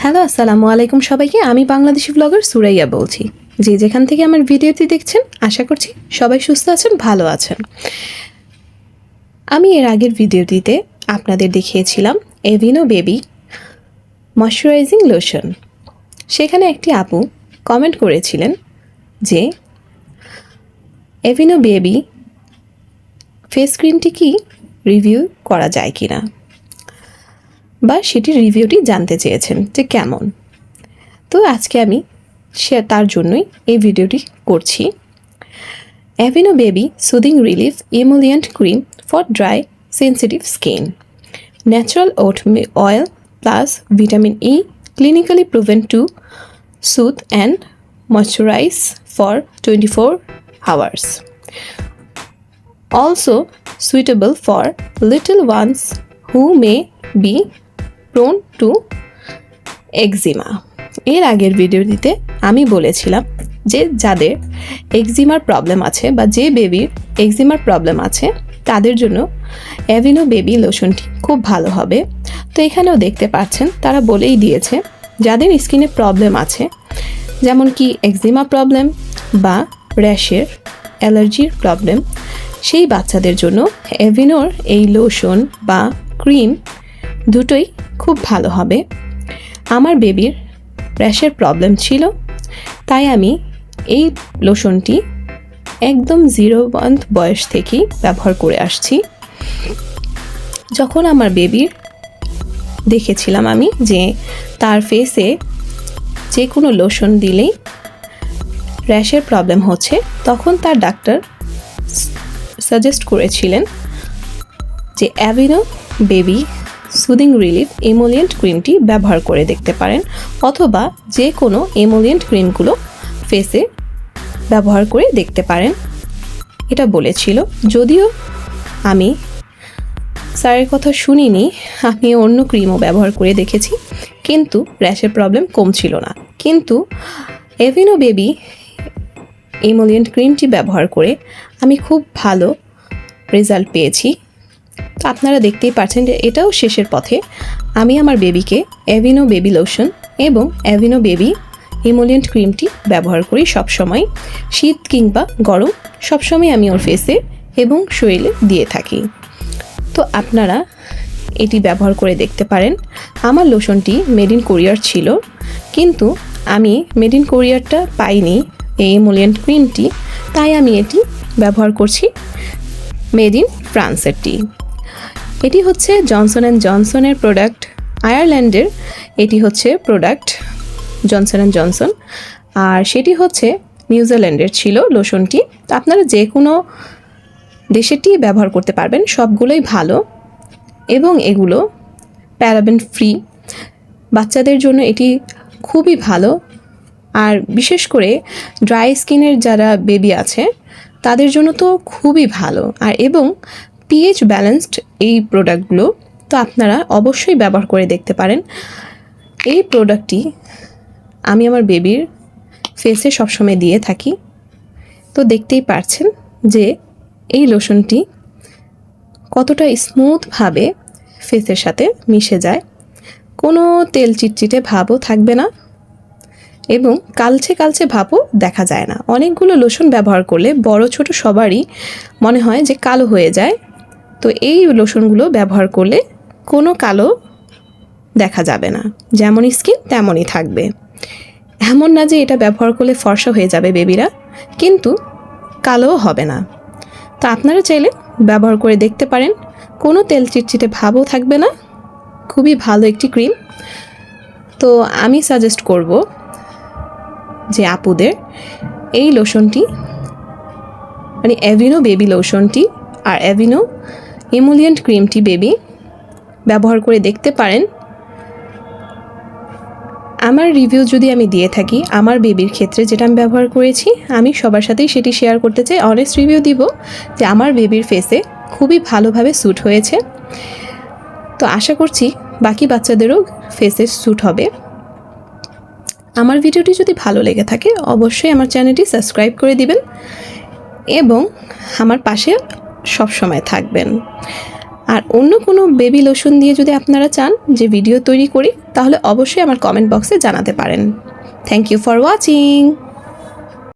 Hello আসসালামু আলাইকুম সবাইকে। আমি বাংলাদেশি ব্লগার সুরাইয়া বলছি। যেখান থেকে আমার ভিডিওটি দেখছেন আশা করছি সবাই সুস্থ আছেন, ভালো আছেন। আমি এর আগের ভিডিওটিতে আপনাদের দেখিয়েছিলাম এভিনো বেবি ময়শ্চারাইজিং লোশন। সেখানে একটি আপু কমেন্ট করেছিলেন যে এভিনো বেবি ফেস ক্রিমটি কি রিভিউ করা যায় কিনা, বা সেটির রিভিউটি জানতে চেয়েছেন যে কেমন। তো আজকে আমি তার জন্যই এই ভিডিওটি করছি। Aveeno baby soothing relief emollient cream for dry sensitive skin, natural oat oil plus vitamin E, clinically proven to soothe and moisturize for 24 hours. Also suitable for little ones who may be prone to eczema. এর আগের ভিডিওটিতে আমি বলেছিলাম যে যাদের এক্সিমার problem আছে বা যে বেবির এক্সিমার প্রবলেম আছে তাদের জন্য এভিনো বেবি লোশনটি খুব ভালো হবে। তো এখানেও দেখতে পাচ্ছেন তারা বলেই দিয়েছে যাদের স্কিনে প্রবলেম আছে, যেমন কি এক্সিমা প্রবলেম বা র্যাশের অ্যালার্জির প্রবলেম, সেই বাচ্চাদের জন্য এভিনোর এই লোশন বা ক্রিম দুটোই খুব ভালো হবে। আমার বেবির র্যাশের প্রবলেম ছিল, তাই আমি এই লোশনটি একদম 0 মান্থ বয়স থেকেই ব্যবহার করে আসছি। যখন আমার বেবির দেখেছিলাম আমি যে তার ফেসে যে কোনো লোশন দিলেই র্যাশের প্রবলেম হচ্ছে, তখন তার ডাক্তার সাজেস্ট করেছিলেন যে এভিনো বেবি সুদিং রিলিফ এমোলিয়েন্ট ক্রিমটি ব্যবহার করে দেখতে পারেন, অথবা যে কোনো এমোলিয়েন্ট ক্রিমগুলো ফেসে ব্যবহার করে দেখতে পারেন, এটা বলেছিল। যদিও আমি স্যারের কথা শুনিনি, আমি অন্য ক্রিমও ব্যবহার করে দেখেছি, কিন্তু র্যাশের প্রবলেম কমছিল না। কিন্তু এভিনো বেবি এমোলিয়েন্ট ক্রিমটি ব্যবহার করে আমি খুব ভালো রেজাল্ট পেয়েছি। তো আপনারা দেখতেই পাচ্ছেন যে এটাও শেষের পথে। আমি আমার বেবিকে এভিনো বেবি লোশন এবং এভিনো বেবি এমোলিয়েন্ট ক্রিমটি ব্যবহার করি সবসময়, শীত কিংবা গরম সবসময় আমি ওর ফেসে এবং শরীরে দিয়ে থাকি। তো আপনারা এটি ব্যবহার করে দেখতে পারেন। আমার লোশনটি মেড ইন কোরিয়ার ছিল, কিন্তু আমি মেড ইন কোরিয়ারটা পাইনি এই এমোলিয়েন্ট ক্রিমটি, তাই আমি এটি ব্যবহার করছি মেড ইন ফ্রান্সেরটি। এটি হচ্ছে জনসন অ্যান্ড জনসনের প্রোডাক্ট, আয়ারল্যান্ডের এটি হচ্ছে প্রোডাক্ট জনসন অ্যান্ড জনসন, আর সেটি হচ্ছে নিউজিল্যান্ডের ছিল লোশনটি। তো আপনারা যে কোনো দেশেরটি ব্যবহার করতে পারবেন, সবগুলোই ভালো এবং এগুলো প্যারাবেন ফ্রি। বাচ্চাদের জন্য এটি খুবই ভালো, আর বিশেষ করে ড্রাই স্কিনের যারা বেবি আছে তাদের জন্য তো খুবই ভালো, আর এবং পিএইচ ব্যালেন্সড এই প্রোডাক্টগুলো। তো আপনারা অবশ্যই ব্যবহার করে দেখতে পারেন। এই প্রোডাক্টটি আমি আমার বেবির ফেসে সবসময় দিয়ে থাকি। তো দেখতেই পারছেন যে এই লোশনটি কতটা স্মুথভাবে ফেসের সাথে মিশে যায়, কোনো তেল চিটচিটে ভাবও থাকবে না এবং কালচে কালচে ভাবও দেখা যায় না। অনেকগুলো লোশন ব্যবহার করলে বড় ছোট সবারই মনে হয় যে কালো হয়ে যায়, তো এই লোশনগুলো ব্যবহার করলে কোনো কালো দেখা যাবে না, যেমনই স্কিন তেমনই থাকবে। এমন না যে এটা ব্যবহার করলে ফর্সা হয়ে যাবে বেবিরা, কিন্তু কালোও হবে না। তো আপনারা চাইলে ব্যবহার করে দেখতে পারেন, কোনো তেল চিটচিটে ভাবও থাকবে না, খুবই ভালো একটি ক্রিম। তো আমি সাজেস্ট করব যে আপুদের এই লোশনটি, মানে এভিনো বেবি লোশনটি আর এভিনো এমোলিয়েন্ট ক্রিমটি বেবি ব্যবহার করে দেখতে পারেন। আমার রিভিউ যদি আমি দিয়ে থাকি আমার বেবির ক্ষেত্রে যেটা আমি ব্যবহার করেছি, আমি সবার সাথেই সেটি শেয়ার করতে চাই। অনেস্ট রিভিউ দিব যে আমার বেবির ফেসে খুবই ভালোভাবে স্যুট হয়েছে। তো আশা করছি বাকি বাচ্চাদেরও ফেসে স্যুট হবে। আমার ভিডিওটি যদি ভালো লেগে থাকে অবশ্যই আমার চ্যানেলটি সাবস্ক্রাইব করে দিবেন এবং আমার পাশে সব সময় থাকবেন। আর অন্য কোনো বেবি লোশন দিয়ে যদি আপনারা চান যে ভিডিও তৈরি করি তাহলে অবশ্যই আমার কমেন্ট বক্সে জানাতে পারেন। Thank you for watching.